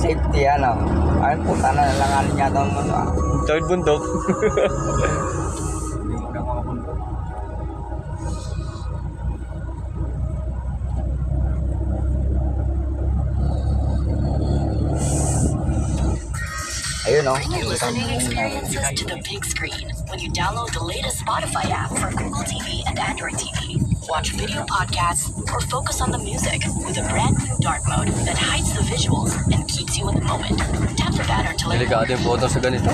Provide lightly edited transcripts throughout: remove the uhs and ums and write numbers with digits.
safety, ano. Ayun po, sana nalanganin niya daw ano. Tawid bundok. Ayun, no. Bring your listening experiences to the big screen when you download the latest Spotify app for Google TV and Android TV. Watch video podcasts or focus on the music with a brand new dark mode that hides the visuals and keeps you in the moment. Tap the banner to learn more. Delikado yung photo sa ganito.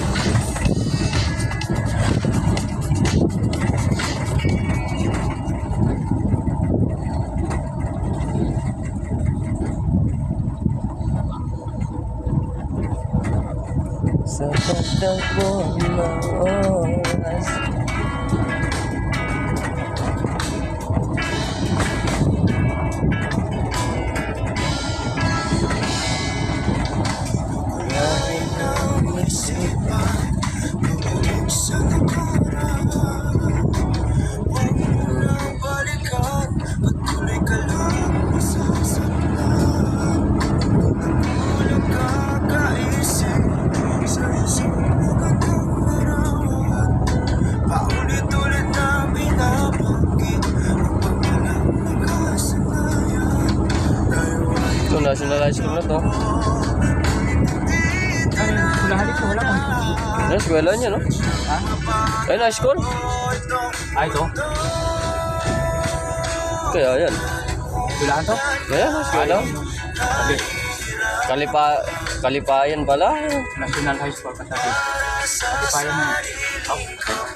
Sa pagtakbo ng oras. Ito, nationalized ko na to. Kulahalik ko, wala mo. Ano, eskwela niya, no? Ha? Ayun, high school? Ito? Kaya, yan. Kulahan to? Ayan, eskwela. Sabi, Kalipayan pala. National High School, kasabi. Sabi pa yan. Oh.